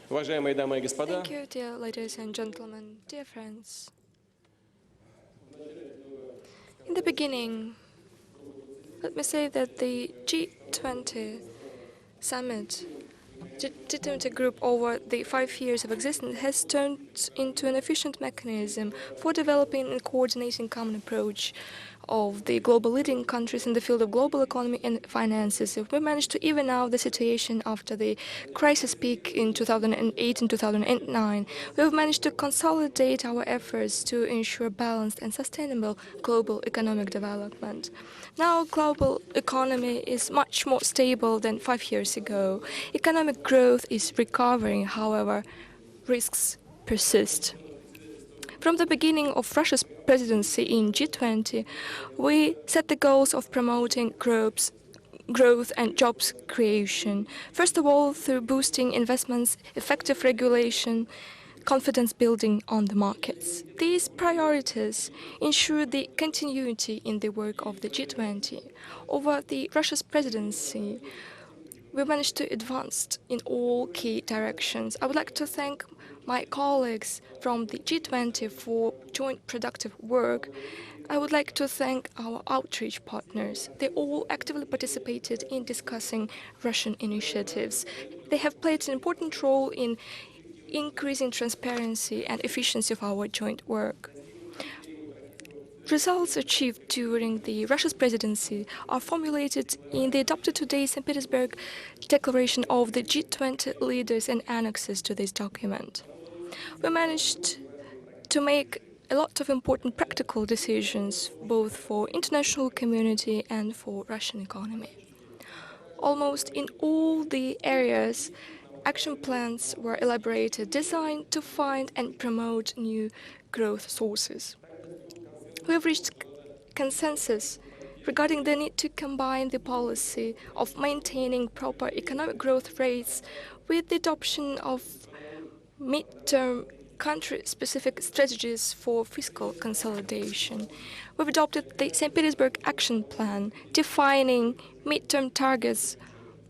Уважаемые дамы и господа, Thank you, dear ladies and gentlemen, dear friends. In the beginning, let me say that the G20 Summit, G20 group over the 5 years of existence has turned into an efficient mechanism for developing and coordinating common approach of the global leading countries in the field of global economy and finances. We managed to even out the situation after the crisis peak in 2008 and 2009. We have managed to consolidate our efforts to ensure balanced and sustainable global economic development. Now, global economy is much more stable than 5 years ago. Economic growth is recovering, however, risks persist. From the beginning of Russia's presidency in G20, we set the goals of promoting growth and jobs creation. First of all, through boosting investments, effective regulation, confidence building on the markets. These priorities ensure the continuity in the work of the G20. Over the Russia's presidency, we managed to advance in all key directions. I would like to thank my colleagues from the G20 for joint productive work. I would like to thank our outreach partners. They all actively participated in discussing Russian initiatives. They have played an important role in increasing transparency and efficiency of our joint work. Results achieved during the Russia's presidency are formulated in the adopted today St. Petersburg Declaration of the G20 leaders and annexes to this document. We managed to make a lot of important practical decisions, both for international community and for Russian economy. Almost in all the areas, action plans were elaborated, designed to find and promote new growth sources. We have reached consensus regarding the need to combine the policy of maintaining proper economic growth rates with the adoption of mid-term country-specific strategies for fiscal consolidation. We've adopted the St. Petersburg Action Plan, defining mid-term targets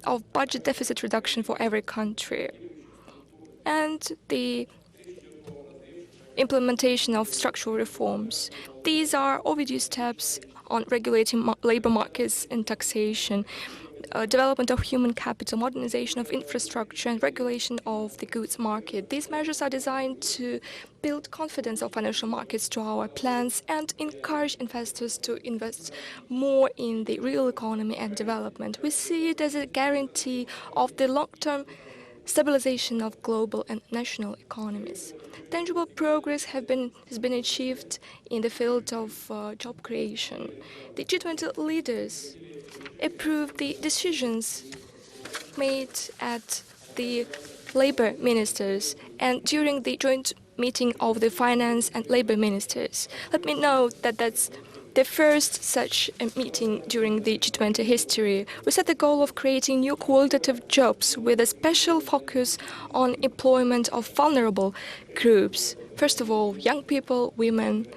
of budget deficit reduction for every country, and the implementation of structural reforms. These are overdue steps on regulating labor markets and taxation, development of human capital, modernization of infrastructure, and regulation of the goods market. These measures are designed to build confidence of financial markets to our plans and encourage investors to invest more in the real economy and development. We see it as a guarantee of the long-term stabilization of global and national economies. Tangible progress has been achieved in the field of job creation. The G20 leaders approved the decisions made at the labor ministers and during the joint meeting of the finance and labor ministers. Let me note that that's the first such meeting during the G20 history. We set the goal of creating new qualitative jobs with a special focus on employment of vulnerable groups. First of all, young people, women,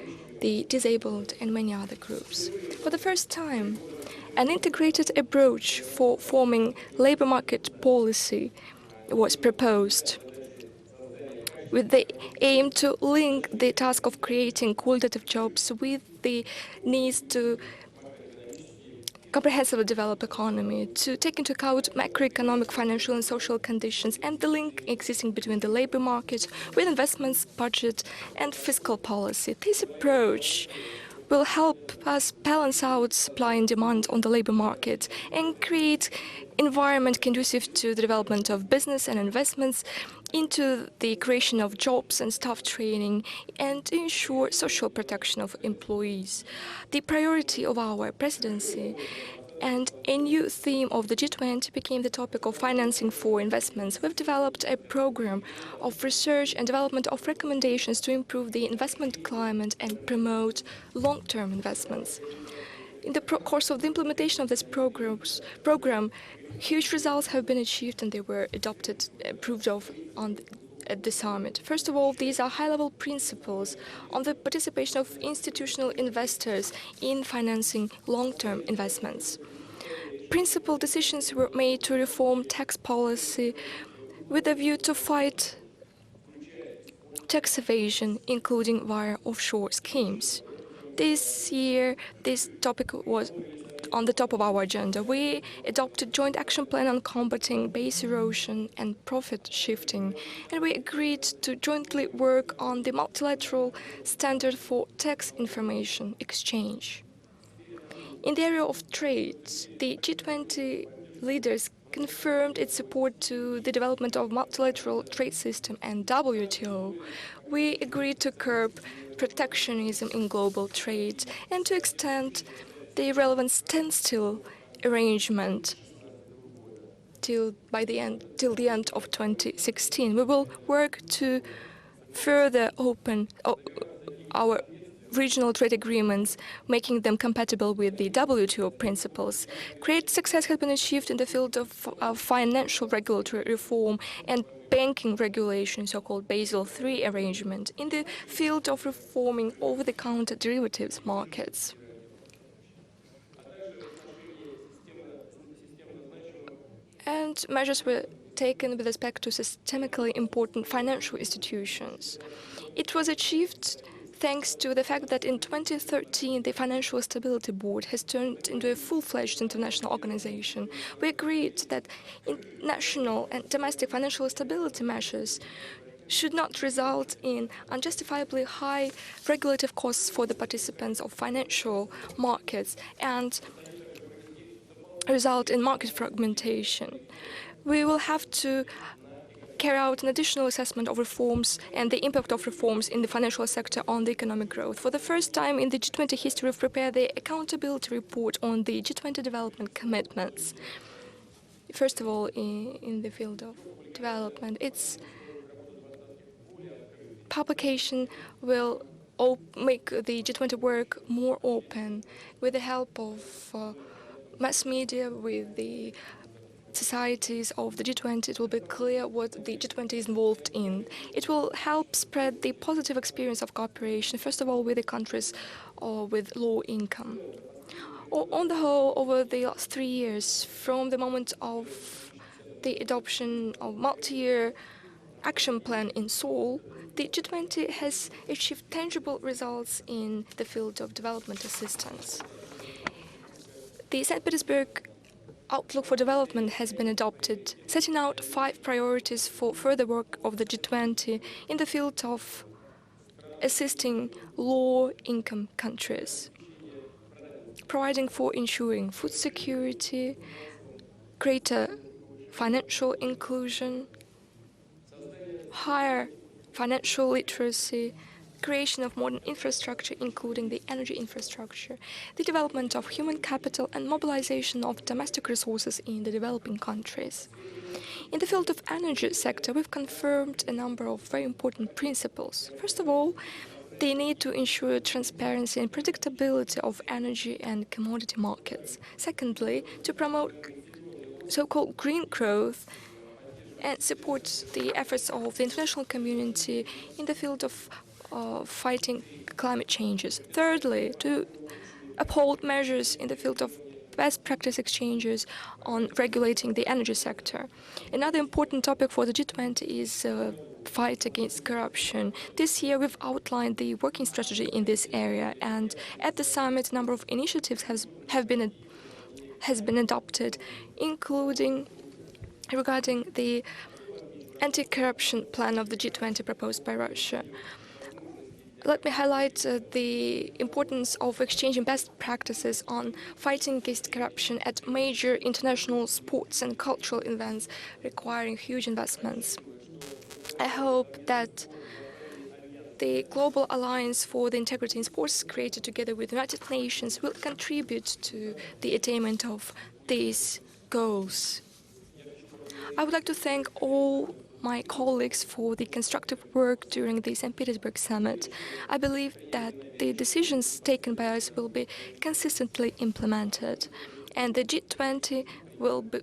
the disabled, and many other groups. For the first time, an integrated approach for forming labor market policy was proposed, with the aim to link the task of creating qualitative jobs with the needs to comprehensively develop economy, to take into account macroeconomic, financial, and social conditions, and the link existing between the labor market with investments, budget, and fiscal policy. This approach will help us balance out supply and demand on the labor market and create environment conducive to the development of business and investments into the creation of jobs and staff training and to ensure social protection of employees. The priority of our presidency and a new theme of the G20 became the topic of financing for investments. We've developed a program of research and development of recommendations to improve the investment climate and promote long-term investments. In the course of the implementation of this program, huge results have been achieved and they were approved of at the summit. First of all, these are high-level principles on the participation of institutional investors in financing long-term investments. Principal decisions were made to reform tax policy, with a view to fight tax evasion, including via offshore schemes. This year, this topic was on the top of our agenda. We adopted joint action plan on combating base erosion and profit shifting, and we agreed to jointly work on the multilateral standard for tax information exchange. In the area of trade, the G20 leaders confirmed its support to the development of multilateral trade system and WTO. We agreed to curb protectionism in global trade and to extend the relevant standstill arrangement till the end of 2016. We will work to further open our regional trade agreements, making them compatible with the WTO principles. Great success has been achieved in the field of financial regulatory reform and banking regulation, so-called Basel III arrangement, in the field of reforming over-the-counter derivatives markets. And measures were taken with respect to systemically important financial institutions. It was achieved thanks to the fact that in 2013 the Financial Stability Board has turned into a full-fledged international organization. We agreed that national and domestic financial stability measures should not result in unjustifiably high regulative costs for the participants of financial markets and result in market fragmentation. We will have to carry out an additional assessment of reforms and the impact of reforms in the financial sector on the economic growth. For the first time in the G20 history, we've prepared the accountability report on the G20 development commitments. First of all, in the field of development, its publication will make the G20 work more open with the help of mass media, with the societies of the G20. It will be clear what the G20 is involved in. It will help spread the positive experience of cooperation, first of all with the countries with low income. On the whole, over the last 3 years, from the moment of the adoption of multi-year action plan in Seoul, the G20 has achieved tangible results in the field of development assistance. The St. Petersburg Outlook for Development has been adopted, setting out 5 priorities for further work of the G20 in the field of assisting low-income countries, providing for ensuring food security, greater financial inclusion, higher financial literacy, creation of modern infrastructure, including the energy infrastructure, the development of human capital, and mobilization of domestic resources in the developing countries. In the field of energy sector, we've confirmed a number of very important principles. First of all, the need to ensure transparency and predictability of energy and commodity markets. Secondly, to promote so-called green growth and support the efforts of the international community in the field of fighting climate changes. Thirdly, to uphold measures in the field of best practice exchanges on regulating the energy sector. Another important topic for the G20 is fight against corruption. This year we've outlined the working strategy in this area, and at the summit a number of initiatives has been adopted, including regarding the anti-corruption plan of the G20 proposed by Russia. Let me highlight the importance of exchanging best practices on fighting against corruption at major international sports and cultural events requiring huge investments. I hope that the Global Alliance for the Integrity in Sports, created together with the United Nations, will contribute to the attainment of these goals. I would like to thank all my colleagues for the constructive work during the St. Petersburg Summit. I believe that the decisions taken by us will be consistently implemented, and the G20 will be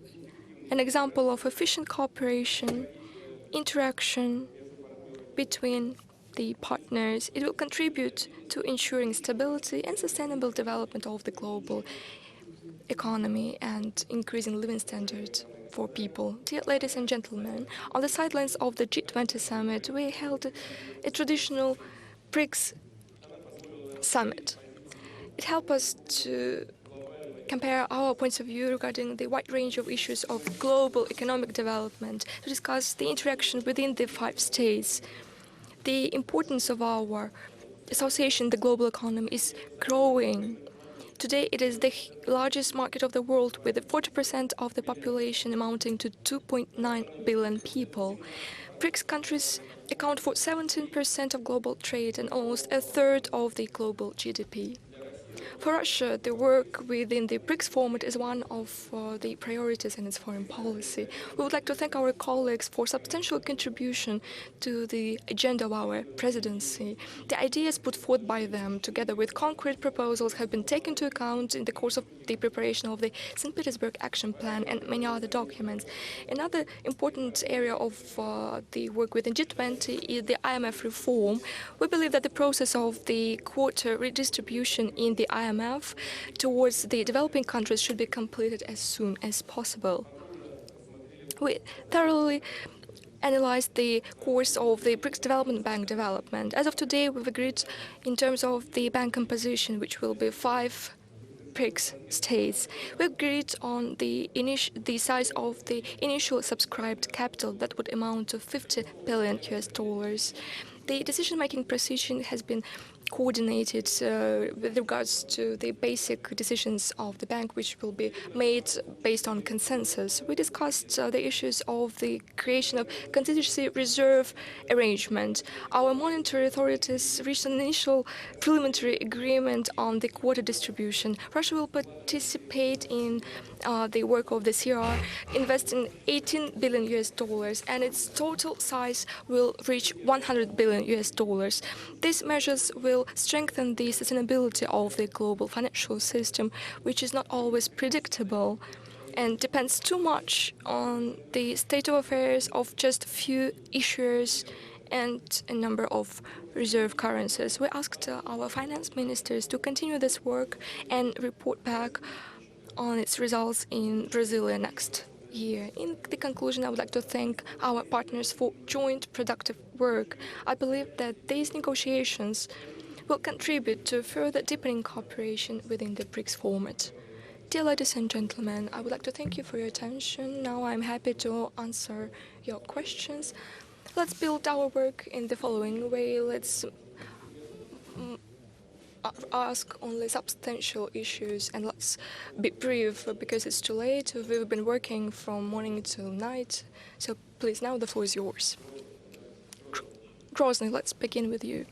an example of efficient cooperation, interaction between the partners. It will contribute to ensuring stability and sustainable development of the global economy and increasing living standards for people. Dear ladies and gentlemen, on the sidelines of the G20 Summit, we held a traditional BRICS Summit. It helped us to compare our points of view regarding the wide range of issues of global economic development, to discuss the interaction within the 5 states. The importance of our association in the global economy is growing. Today, it is the largest market of the world, with 40% of the population amounting to 2.9 billion people. BRICS countries account for 17% of global trade and almost a third of the global GDP. For Russia, the work within the BRICS format is one of the priorities in its foreign policy. We would like to thank our colleagues for substantial contribution to the agenda of our presidency. The ideas put forth by them, together with concrete proposals, have been taken into account in the course of the preparation of the St. Petersburg Action Plan and many other documents. Another important area of the work within G20 is the IMF reform. We believe that the process of the quota redistribution in the IMF towards the developing countries should be completed as soon as possible. We thoroughly analyzed the course of the BRICS Development Bank development. As of today, we've agreed in terms of the bank composition, which will be 5 BRICS states. We agreed on the size of the initial subscribed capital that would amount to $50 billion. The decision-making procedure has been coordinated with regards to the basic decisions of the bank, which will be made based on consensus. We discussed the issues of the creation of contingency reserve arrangement. Our monetary authorities reached an initial preliminary agreement on the quota distribution. Russia will participate in the work of the CR, investing $18 billion, and its total size will reach $100 billion. These measures will strengthen the sustainability of the global financial system, which is not always predictable and depends too much on the state of affairs of just a few issuers and a number of reserve currencies. We asked our finance ministers to continue this work and report back on its results in Brazil next year. In the conclusion, I would like to thank our partners for joint productive work. I believe that these negotiations will contribute to further deepening cooperation within the BRICS format. Dear ladies and gentlemen, I would like to thank you for your attention. Now I'm happy to answer your questions. Let's build our work in the following way. Let's ask only substantial issues, and let's be brief because it's too late. We've been working from morning till night, so please, now the floor is yours. Grozny, let's begin with you.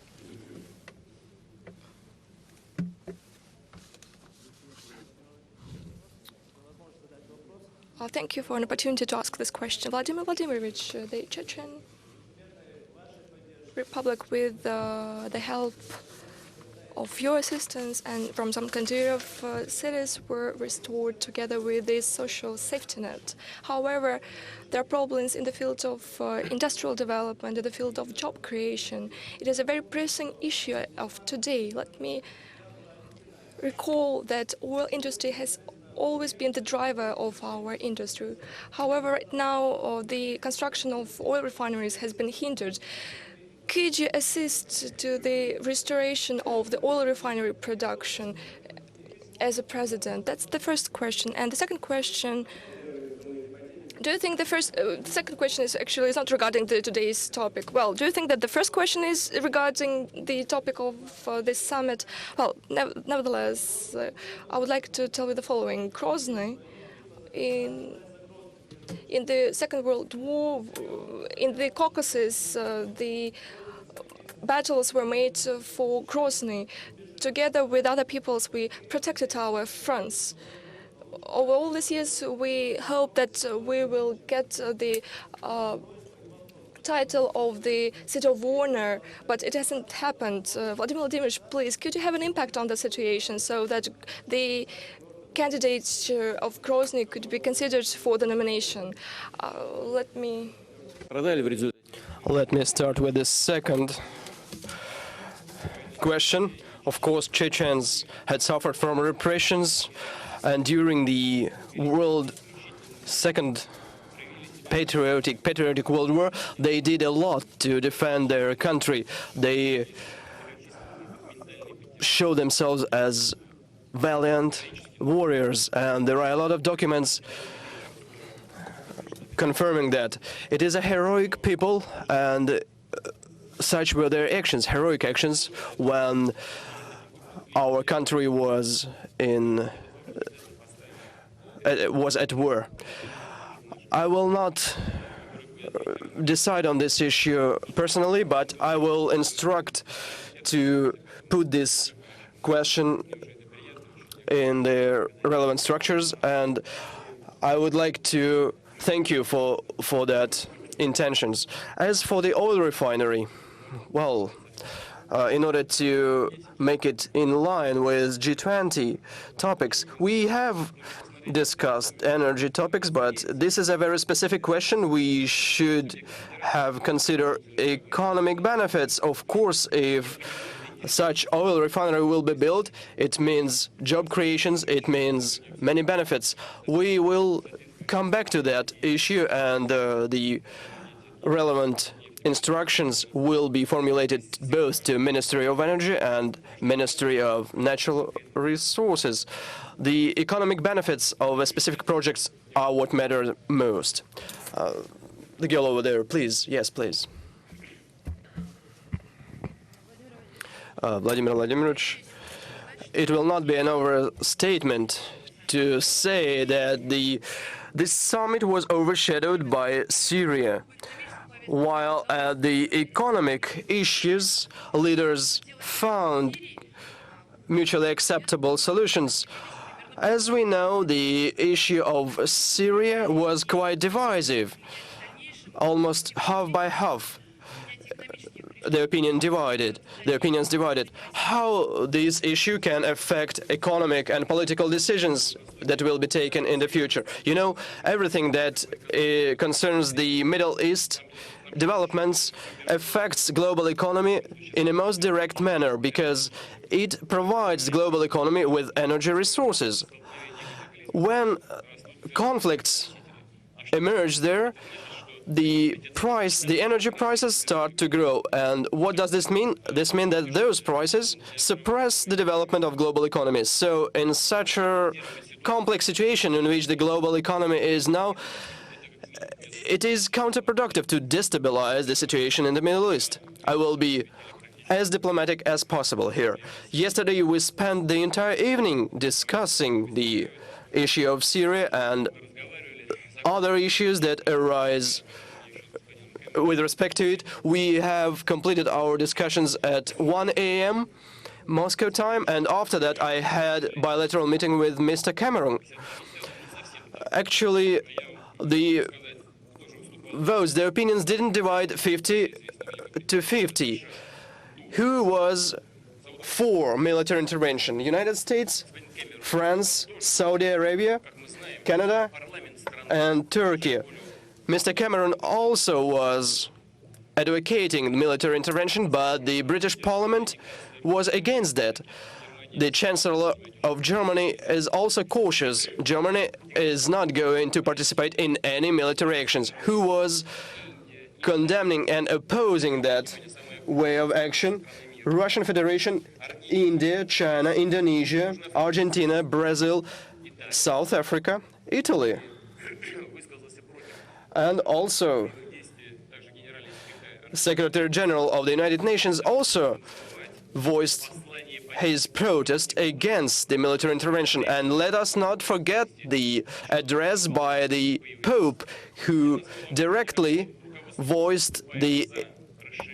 Thank you for an opportunity to ask this question. Vladimir Vladimirovich, the Chechen Republic, with the help of your assistance and from some country of cities, were restored together with this social safety net. However, there are problems in the field of industrial development, in the field of job creation. It is a very pressing issue of today. Let me recall that oil industry has always been the driver of our industry. However, right now the construction of oil refineries has been hindered. Could you assist to the restoration of the oil refinery production as a president? That's the first question. And the second question, do you think the second question is not regarding today's topic? Well, do you think that the first question is regarding the topic of this summit? Well, nevertheless, I would like to tell you the following. Grozny, in the Second World War, in the Caucasus, the battles were made for Grozny. Together with other peoples, we protected our fronts. Over all these years, we hope that we will get the title of the City of Honor, but it hasn't happened. Vladimir Vladimirovich, please, could you have an impact on the situation so that the candidature of Grozny could be considered for the nomination? Let me start with the second question. Of course, Chechens had suffered from repressions, and during the Second patriotic World War, they did a lot to defend their country. They show themselves as valiant warriors, and there are a lot of documents confirming that. It is a heroic people, and such were their actions, heroic actions, when our country was at war. I will not decide on this issue personally, but I will instruct to put this question in the relevant structures, and I would like to thank you for that intentions. As for the oil refinery, well, in order to make it in line with G20 topics, we have discussed energy topics, but this is a very specific question. We should have considered economic benefits. Of course, if such oil refinery will be built, it means job creations, it means many benefits. We will come back to that issue, and the relevant instructions will be formulated both to Ministry of Energy and Ministry of Natural Resources. The economic benefits of a specific projects are what matter most. The girl over there, please. Yes, please. Vladimir Vladimirovich, it will not be an overstatement to say that this summit was overshadowed by Syria, while at the economic issues, leaders found mutually acceptable solutions. As we know, the issue of Syria was quite divisive, almost half by half. The opinions divided. How this issue can affect economic and political decisions that will be taken in the future. You know, everything that concerns the Middle East developments affects global economy in a most direct manner, because it provides the global economy with energy resources. When conflicts emerge there, the energy prices start to grow. And what does this mean? This means that those prices suppress the development of global economies. So in such a complex situation in which the global economy is now, it is counterproductive to destabilize the situation in the Middle East. I will be as diplomatic as possible here. Yesterday we spent the entire evening discussing the issue of Syria and other issues that arise with respect to it. We have completed our discussions at 1 a.m. Moscow time, and after that I had bilateral meeting with Mr. Cameron. Actually, the votes, the opinions didn't divide 50 to 50. Who was for military intervention? United States, France, Saudi Arabia, Canada, and Turkey. Mr. Cameron also was advocating military intervention, but the British Parliament was against that. The Chancellor of Germany is also cautious. Germany is not going to participate in any military actions. Who was condemning and opposing that way of action? Russian Federation, India, China, Indonesia, Argentina, Brazil, South Africa, Italy. And also, Secretary General of the United Nations also voiced his protest against the military intervention. And let us not forget the address by the Pope, who directly voiced the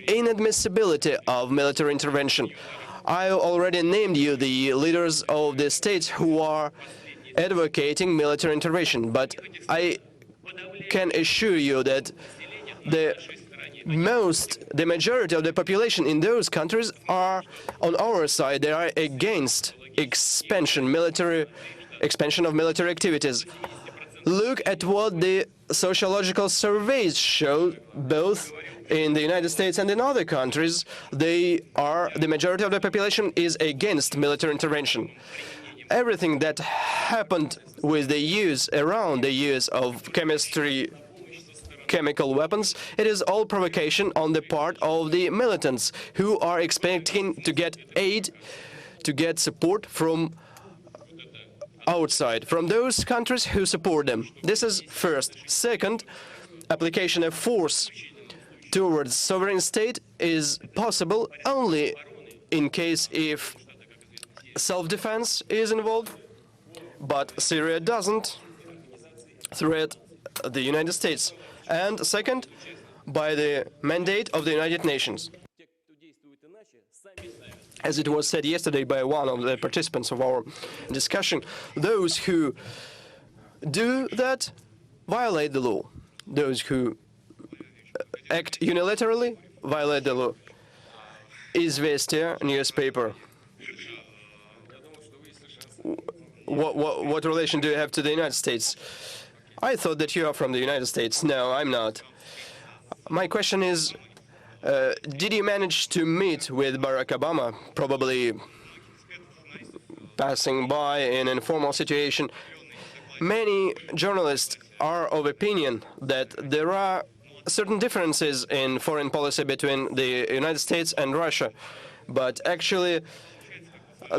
inadmissibility of military intervention. I already named you the leaders of the states who are advocating military intervention, but I can assure you that the majority of the population in those countries are on our side. They are against expansion of military activities. Look at what the sociological surveys show, both in the United States and in other countries. The majority of the population is against military intervention. Everything that happened with the use of chemistry chemical weapons. It is all provocation on the part of the militants who are expecting to get aid, to get support from outside, from those countries who support them. This is first. Second, application of force towards sovereign state is possible only in case if self-defense is involved, but Syria doesn't threat the United States. And second, by the mandate of the United Nations. As it was said yesterday by one of the participants of our discussion, those who do that violate the law. Those who act unilaterally violate the law. Izvestia newspaper. What relation do you have to the United States? I thought that you are from the United States. No, I'm not. My question is, did you manage to meet with Barack Obama, probably passing by in an informal situation? Many journalists are of opinion that there are certain differences in foreign policy between the United States and Russia, but actually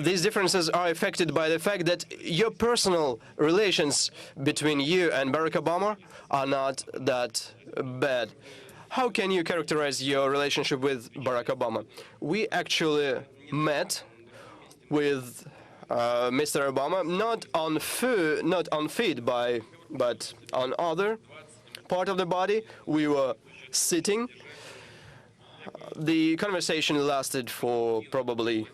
these differences are affected by the fact that your personal relations between you and Barack Obama are not that bad. How can you characterize your relationship with Barack Obama? We actually met with Mr. Obama, not on feet, but on other part of the body. We were sitting. The conversation lasted for probably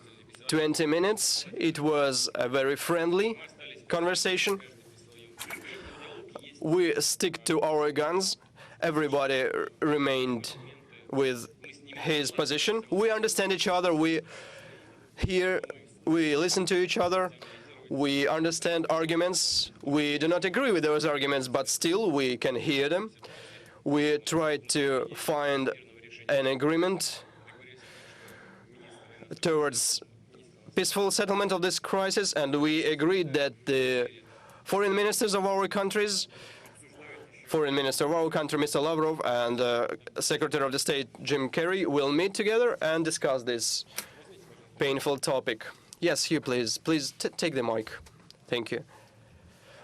20 minutes. It was a very friendly conversation. We stick to our guns. Everybody remained with his position. We understand each other. We listen to each other. We understand arguments. We do not agree with those arguments, but still we can hear them. We try to find an agreement towards peaceful settlement of this crisis, and we agreed that the foreign ministers of our countries, Foreign Minister of our country, Mr. Lavrov, and Secretary of the State, Jim Kerry, will meet together and discuss this painful topic. Yes, Hugh, please. Please take the mic. Thank you.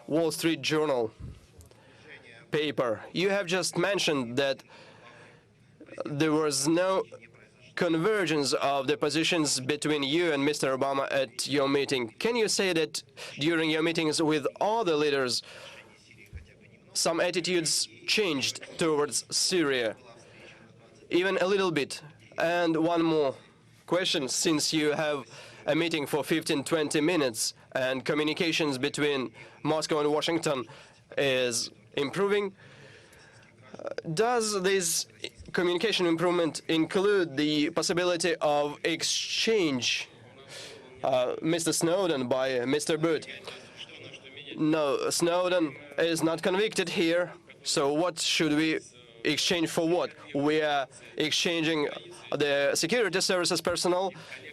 Wall Street Journal paper. You have just mentioned that there was no convergence of the positions between you and Mr. Obama at your meeting. Can you say that during your meetings with other leaders, some attitudes changed towards Syria, even a little bit? And one more question, since you have a meeting for 15-20 minutes and communications between Moscow and Washington is improving, does this communication improvement include the possibility of exchange Mr. Snowden by Mr. Booth? No, Snowden is not convicted here, so what should we exchange for what? We are exchanging the security services personnel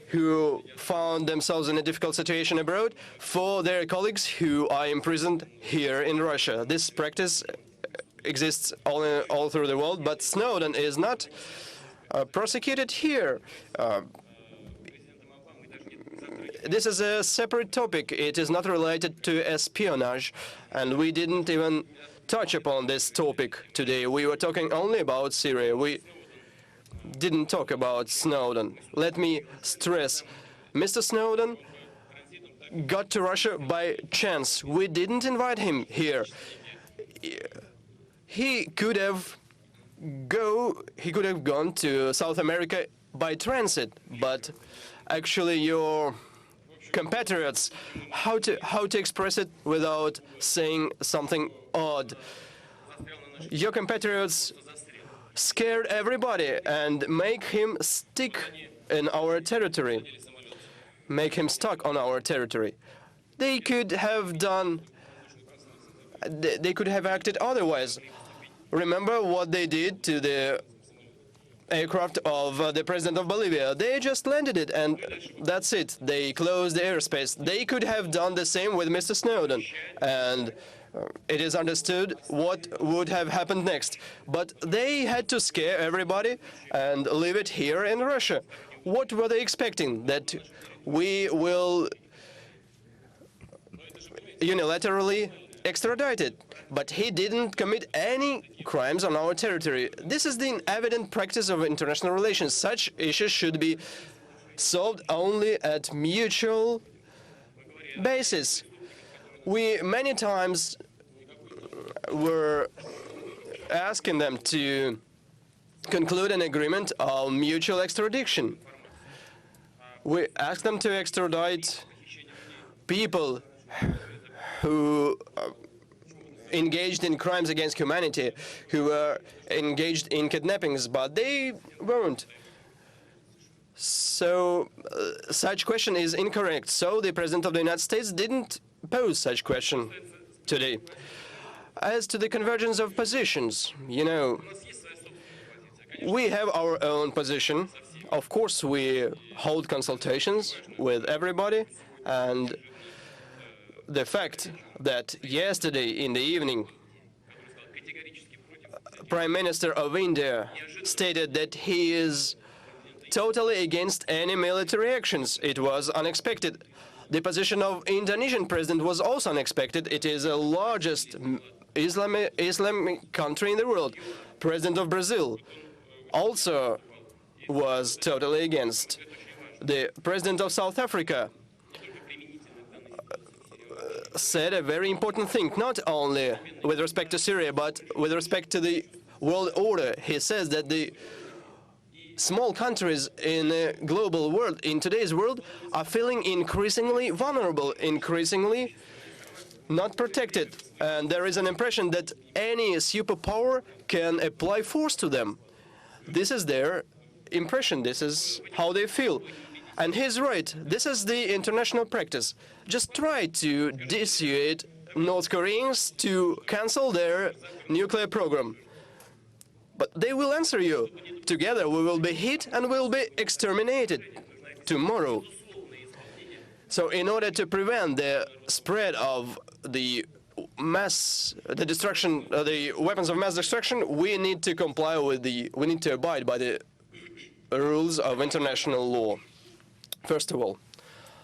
who found themselves in a difficult situation abroad for their colleagues who are imprisoned here in Russia. This practice exists all through the world, but Snowden is not prosecuted here. This is a separate topic. It is not related to espionage, and we didn't even touch upon this topic today. We were talking only about Syria. We didn't talk about Snowden. Let me stress, Mr. Snowden got to Russia by chance. We didn't invite him here. He could have gone to South America by transit, but actually your compatriots, how to express it without saying something odd? Your compatriots scared everybody and make him stick in our territory, make him stuck on our territory. They could have acted otherwise. Remember what they did to the aircraft of the president of Bolivia. They just landed it, and that's it. They closed the airspace. They could have done the same with Mr. Snowden and it is understood what would have happened next. But they had to scare everybody and leave it here in Russia. What were they expecting? That we will unilaterally extradite it? But he didn't commit any crimes on our territory. This is the evident practice of international relations. Such issues should be solved only at mutual basis. We many times were asking them to conclude an agreement of mutual extradition. We asked them to extradite people who engaged in crimes against humanity, who were engaged in kidnappings, but they weren't. So such question is incorrect. So the President of the United States didn't pose such question today. As to the convergence of positions, we have our own position. Of course, we hold consultations with everybody, and the fact that yesterday in the evening, Prime Minister of India stated that he is totally against any military actions. It was unexpected. The position of Indonesian president was also unexpected. It is the largest Islamic country in the world. President of Brazil also was totally against. The president of South Africa said a very important thing, not only with respect to Syria, but with respect to the world order. He says that the small countries in the global world, in today's world, are feeling increasingly vulnerable, increasingly not protected. And there is an impression that any superpower can apply force to them. This is their impression. This is how they feel. And he's right. This is the international practice. Just try to dissuade North Koreans to cancel their nuclear program. But they will answer you. Together we will be hit and will be exterminated tomorrow. So in order to prevent the spread of the destruction, the weapons of mass destruction, we need to comply with we need to abide by the rules of international law. First of all,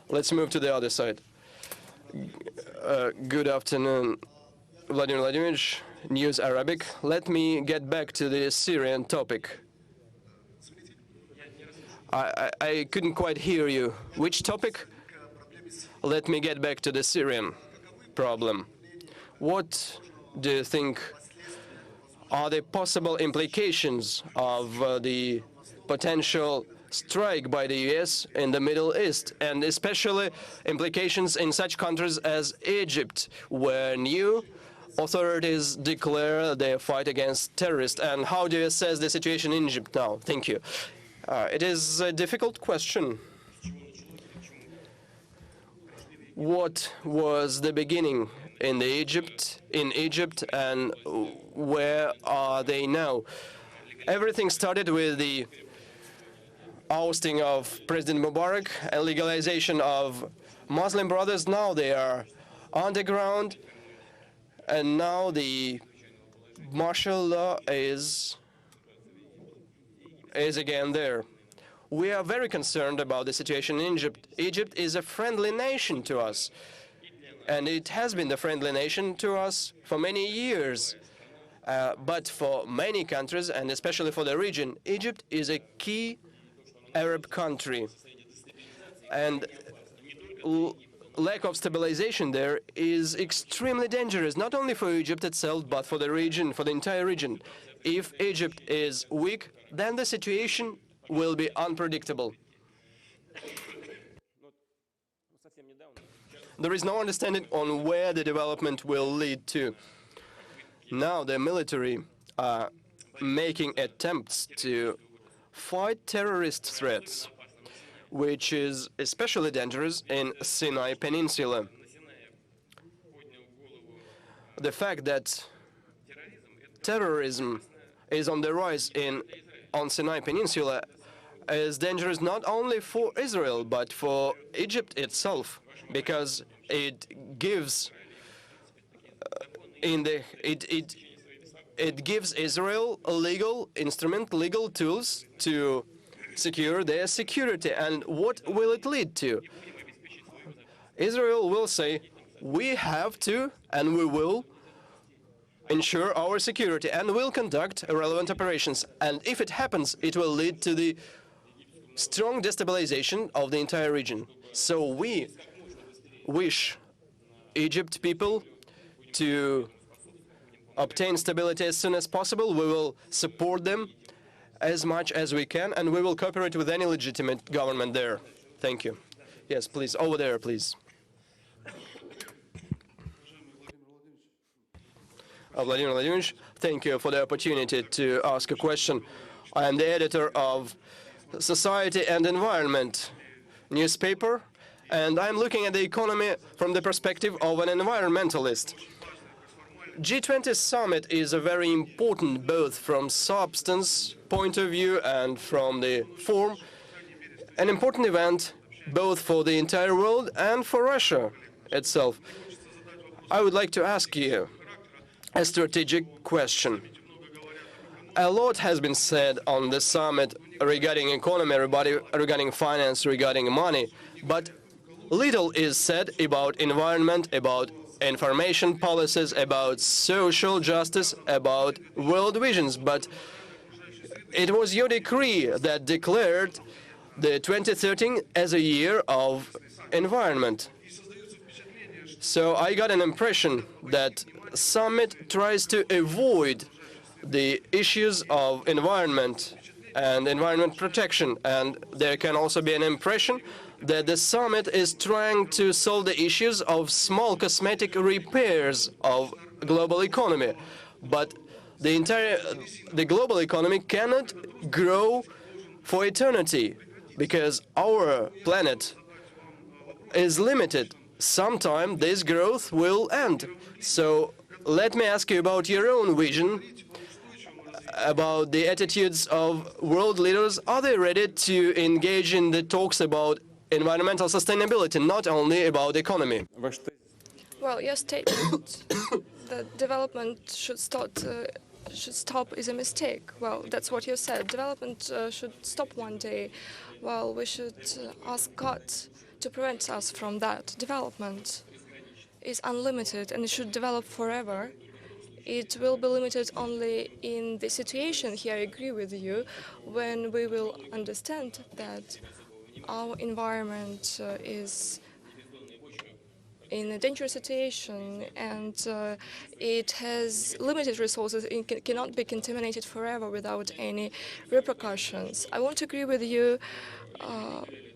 let's move to the other side. Good afternoon, Vladimir Vladimirovich, News Arabic. Let me get back to the Syrian topic. I couldn't quite hear you. Which topic? Let me get back to the Syrian problem. What do you think are the possible implications of the potential strike by the US in the Middle East, and especially implications in such countries as Egypt, where new authorities declare their fight against terrorists? And how do you assess the situation in Egypt now? Thank you. It is a difficult question. What was the beginning in Egypt, and where are they now? Everything started with the ousting of President Mubarak and legalization of Muslim brothers. Now they are underground, and now the martial law is again there. We are very concerned about the situation in Egypt. Egypt is a friendly nation to us, and it has been the friendly nation to us for many years. But for many countries, and especially for the region, Egypt is a key Arab country, and lack of stabilization there is extremely dangerous, not only for Egypt itself, but for the region, for the entire region. If Egypt is weak, then the situation will be unpredictable. There is no understanding on where the development will lead to. Now the military are making attempts to fight terrorist threats, which is especially dangerous in Sinai Peninsula. The fact that terrorism is on the rise on Sinai Peninsula is dangerous not only for Israel, but for Egypt itself, because it gives it gives Israel a legal instrument, legal tools to secure their security. And what will it lead to? Israel will say, we have to and we will ensure our security and will conduct relevant operations. And if it happens, it will lead to the strong destabilization of the entire region. So we wish Egypt people to obtain stability as soon as possible. We will support them as much as we can, and we will cooperate with any legitimate government there. Thank you. Yes, please, over there, please. Vladimir Vladimirovich, thank you for the opportunity to ask a question. I am the editor of Society and Environment newspaper, and I'm looking at the economy from the perspective of an environmentalist. G20 Summit is a very important, both from substance point of view and from the form, an important event both for the entire world and for Russia itself. I would like to ask you a strategic question. A lot has been said on the summit regarding economy, regarding finance, regarding money, but little is said about environment, about information policies, about social justice, about world visions. But it was your decree that declared the 2013 as a year of environment. So I got an impression that summit tries to avoid the issues of environment and environment protection, and there can also be an impression that the summit is trying to solve the issues of small cosmetic repairs of global economy. But the global economy cannot grow for eternity because our planet is limited. Sometime this growth will end. So let me ask you about your own vision, about the attitudes of world leaders. Are they ready to engage in the talks about environmental sustainability, not only about economy? Well, your statement that development should stop is a mistake. Well, that's what you said. Development should stop one day. Well, we should ask God to prevent us from that. Development is unlimited and it should develop forever. It will be limited only in the situation, here I agree with you, when we will understand that our environment is in a dangerous situation and it has limited resources. It cannot be contaminated forever without any repercussions. I want to agree with you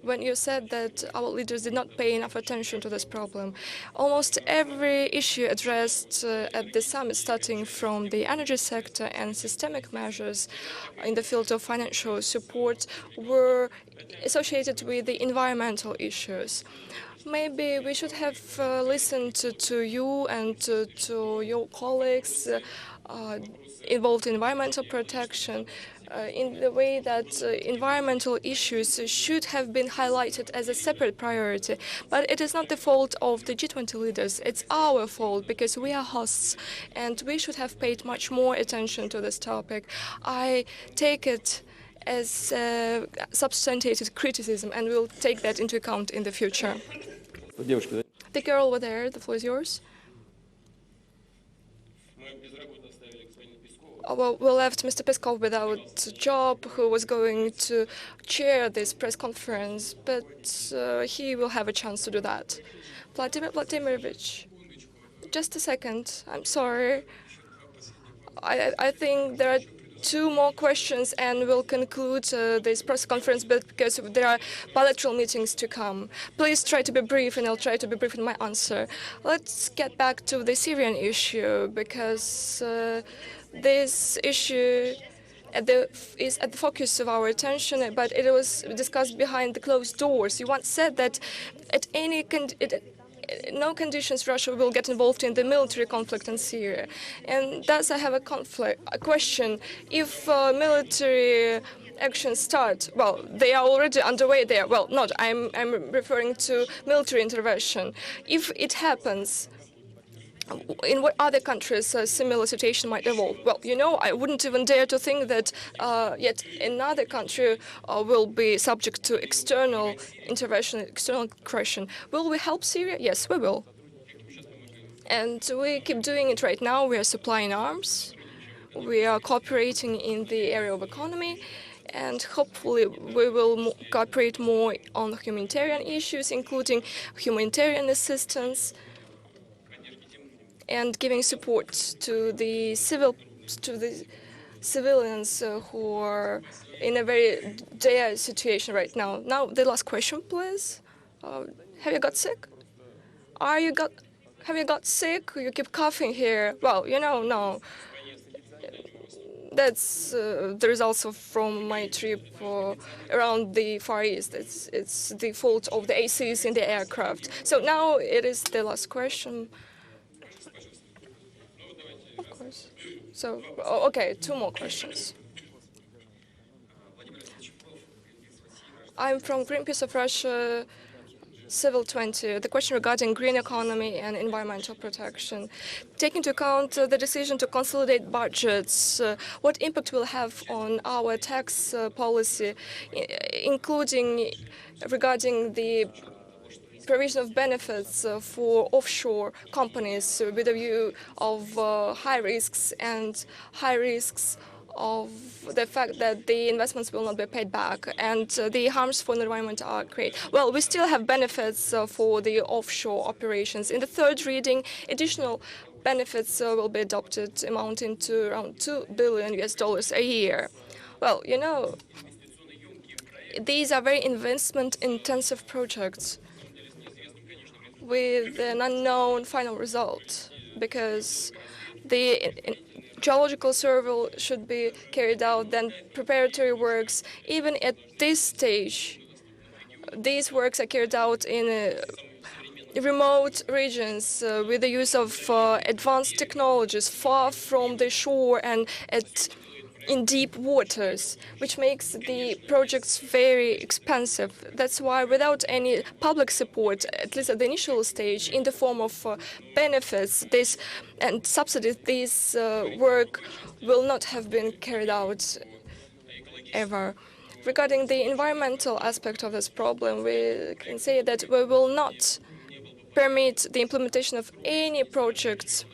when you said that our leaders did not pay enough attention to this problem. Almost every issue addressed at the summit, starting from the energy sector and systemic measures in the field of financial support, were associated with the environmental issues. Maybe we should have listened to you and to your colleagues involved in environmental protection in the way that environmental issues should have been highlighted as a separate priority. But it is not the fault of the G20 leaders. It's our fault because we are hosts and we should have paid much more attention to this topic. I take it as substantiated criticism and we'll take that into account in the future. The girl over there, the floor is yours. Well, we left Mr. Peskov without a job, who was going to chair this press conference, but he will have a chance to do that. Vladimir Vladimirovich, just a second. I'm sorry. I think there are two more questions and we'll conclude this press conference, but because there are bilateral meetings to come. Please try to be brief and I'll try to be brief in my answer. Let's get back to the Syrian issue because this issue is at the focus of our attention, but it was discussed behind the closed doors. You once said that at no conditions Russia will get involved in the military conflict in Syria. And thus I have a question. If military actions start, well, they are already underway there. Well, not, I'm referring to military intervention. If it happens, in what other countries a similar situation might evolve? Well, you know, I wouldn't even dare to think that yet another country will be subject to external intervention, external aggression. Will we help Syria? Yes, we will. And we keep doing it right now. We are supplying arms. We are cooperating in the area of economy. And hopefully we will cooperate more on humanitarian issues, including humanitarian assistance and giving support to the civilians who are in a very dire situation right now. Now, the last question, please. Have you got sick? Have you got sick? You keep coughing here. Well, you know, no. That's the results from my trip around the Far East. It's the fault of the ACs in the aircraft. So now it is the last question. Of course. So, okay, two more questions. I'm from Greenpeace of Russia, Civil 20. The question regarding green economy and environmental protection. Taking into account the decision to consolidate budgets, what impact will have on our tax policy, including regarding the provision of benefits for offshore companies with a view of high risks of the fact that the investments will not be paid back and the harms for the environment are great. Well, we still have benefits for the offshore operations. In the third reading, additional benefits will be adopted amounting to around $2 billion a year. Well, you know, these are very investment-intensive projects with an unknown final result because the geological survey should be carried out, then preparatory works. Even at this stage, these works are carried out in remote regions with the use of advanced technologies far from the shore and in deep waters, which makes the projects very expensive. That's why without any public support, at least at the initial stage, in the form of benefits and subsidies, this work will not have been carried out ever. Regarding the environmental aspect of this problem, we can say that we will not permit the implementation of any projects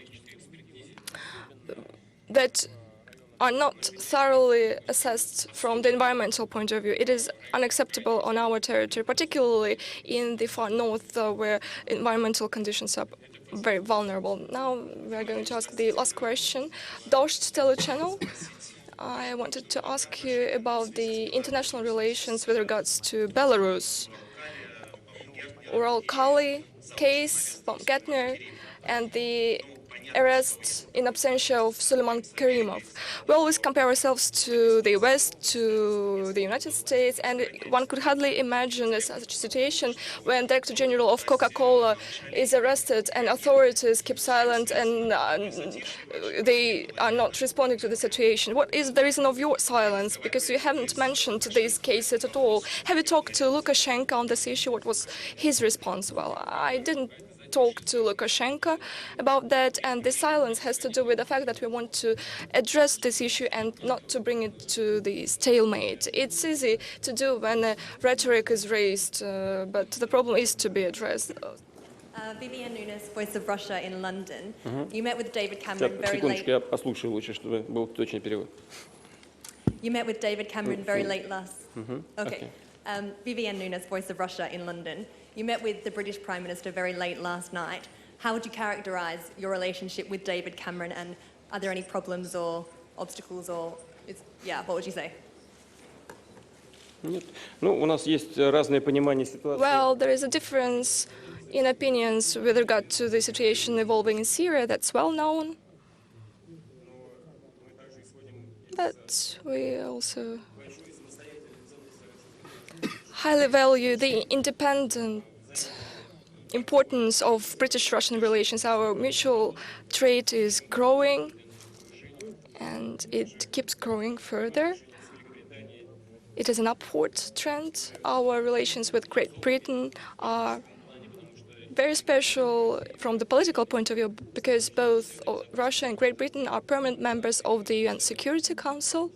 that are not thoroughly assessed from the environmental point of view. It is unacceptable on our territory, particularly in the far north, where environmental conditions are very vulnerable. Now we are going to ask the last question. Dost telechannel. I wanted to ask you about the international relations with regards to Belarus. Ural-Kali case, Baumgartner, and the arrest in absentia of Suleiman Karimov. We always compare ourselves to the West, to the United States, and one could hardly imagine such a situation when Director General of Coca-Cola is arrested and authorities keep silent and they are not responding to the situation. What is the reason of your silence? Because you haven't mentioned these cases at all. Have you talked to Lukashenko on this issue? What was his response? Well, I didn't talk to Lukashenko about that, and the silence has to do with the fact that we want to address this issue and not to bring it to the stalemate. It's easy to do when rhetoric is raised, but the problem is to be addressed. Vivian Nunes, Voice of Russia in London. You met with David Cameron very late. Я послушаю лучше, чтобы был точный перевод. You met with David Cameron very late last. Okay. Vivian Nunes, Voice of Russia in London. You met with the British Prime Minister very late last night. How would you characterise your relationship with David Cameron, and are there any problems or obstacles, or what would you say? Ну, у нас есть разное понимание ситуации. Well, there is a difference in opinions with regard to the situation evolving in Syria. That's well known. But we also highly value the independent importance of British-Russian relations. Our mutual trade is growing, and it keeps growing further. It is an upward trend. Our relations with Great Britain are very special from the political point of view because both Russia and Great Britain are permanent members of the UN Security Council.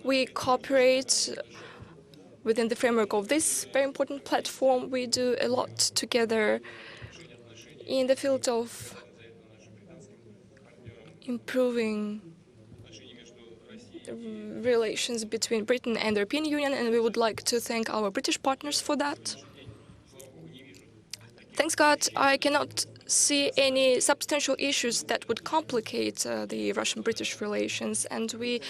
We cooperate within the framework of this very important platform. We do a lot together in the field of improving relations between Britain and the European Union, and we would like to thank our British partners for that. Thanks God, I cannot see any substantial issues that would complicate the Russian-British relations, and we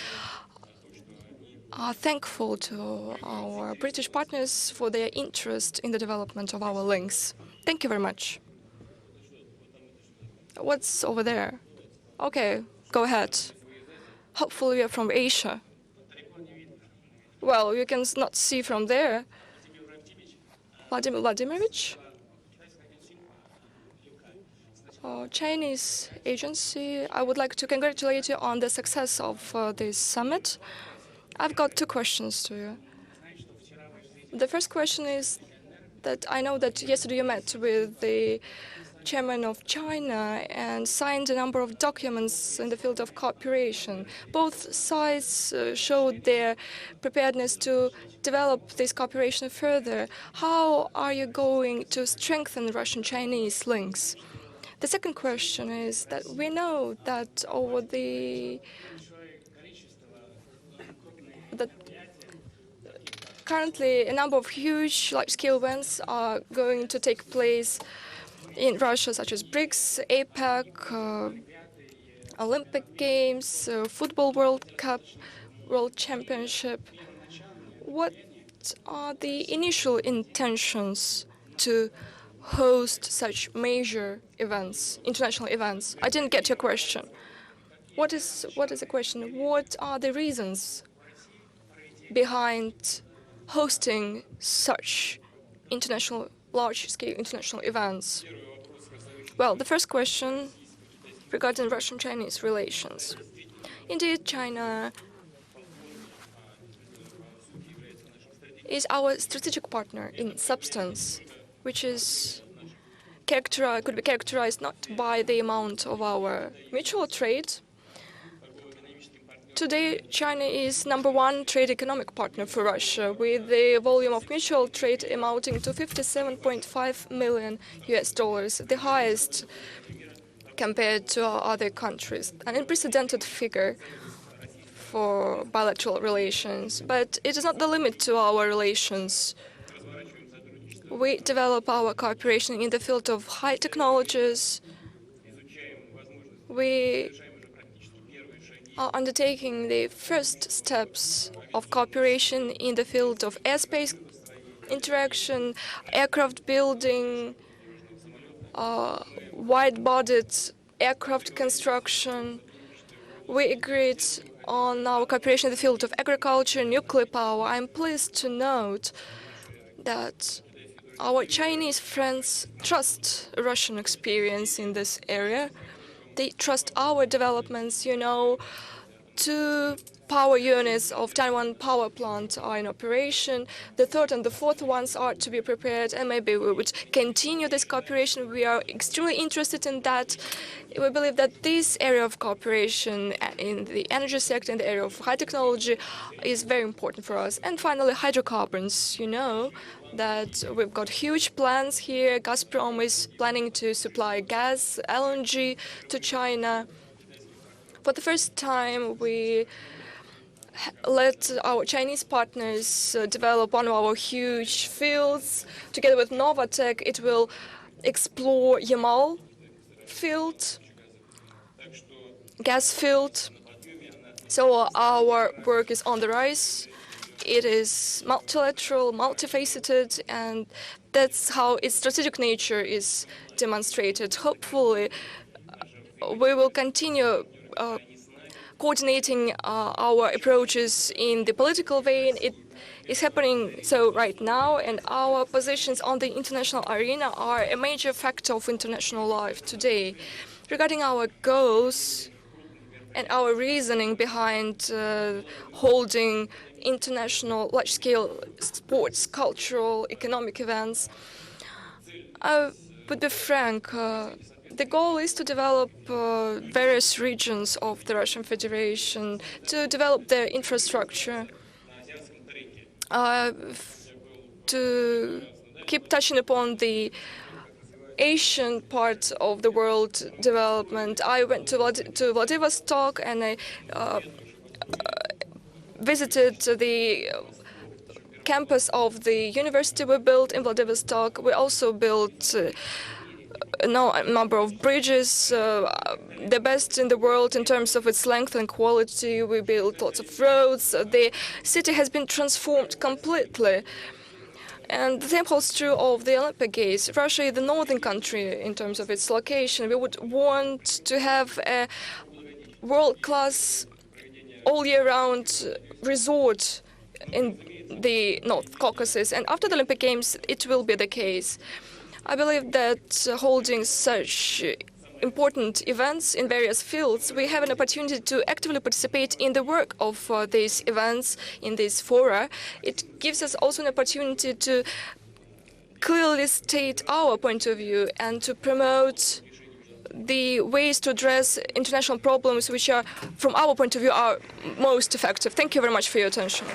are thankful to our British partners for their interest in the development of our links. Thank you very much. What's over there? Okay, go ahead. Hopefully you're from Asia. Well, you can not see from there. Vladimir Vladimirovich? Chinese agency, I would like to congratulate you on the success of this summit. I've got two questions to you. The first question is that I know that yesterday you met with the chairman of China and signed a number of documents in the field of cooperation. Both sides showed their preparedness to develop this cooperation further. How are you going to strengthen Russian-Chinese links? The second question is that we know that over that currently a number of huge large-scale events are going to take place in Russia, such as BRICS, APEC, Olympic Games, Football World Cup, World Championship. What are the initial intentions to host such major events, international events? I didn't get your question. What is the question? What are the reasons behind hosting such large-scale international events? Well, the first question regarding Russian-Chinese relations. Indeed, China is our strategic partner in substance, which is could be characterized not by the amount of our mutual trade. Today, China is #1 trade economic partner for Russia, with the volume of mutual trade amounting to $57.5 million, the highest compared to other countries, an unprecedented figure for bilateral relations. But it is not the limit to our relations. We develop our cooperation in the field of high technologies. We are undertaking the first steps of cooperation in the field of airspace interaction, aircraft building, wide-bodied aircraft construction. We agreed on our cooperation in the field of agriculture, nuclear power. I'm pleased to note that our Chinese friends trust Russian experience in this area. They trust our developments. You know, 2 power units of Taiwan power plant are in operation. The third and the fourth ones are to be prepared, and maybe we would continue this cooperation. We are extremely interested in that. We believe that this area of cooperation in the energy sector, in the area of high technology, is very important for us. And finally, hydrocarbons. You know that we've got huge plans here. Gazprom is planning to supply gas, LNG, to China. For the first time, we let our Chinese partners develop one of our huge fields. Together with Novatek, it will explore Yamal field, gas field. So our work is on the rise. It is multilateral, multifaceted, and that's how its strategic nature is demonstrated. Hopefully, we will continue coordinating our approaches in the political vein. It is happening so right now, and our positions on the international arena are a major factor of international life today. Regarding our goals and our reasoning behind holding international large-scale sports, cultural, economic events, would be frank. The goal is to develop various regions of the Russian Federation, to develop their infrastructure, to keep touching upon the Asian part of the world development. I went to Vladivostok and I visited the campus of the university we built in Vladivostok. We also built a number of bridges, the best in the world in terms of its length and quality. We built lots of roads. The city has been transformed completely. And the same holds true of the Olympic Games. Russia is the northern country in terms of its location. We would want to have a world-class, all-year-round resort in the North Caucasus. And after the Olympic Games, it will be the case. I believe that holding such important events in various fields, we have an opportunity to actively participate in the work of these events, in these fora. It gives us also an opportunity to clearly state our point of view and to promote the ways to address international problems which are, from our point of view, are most effective. Thank you very much for your attention.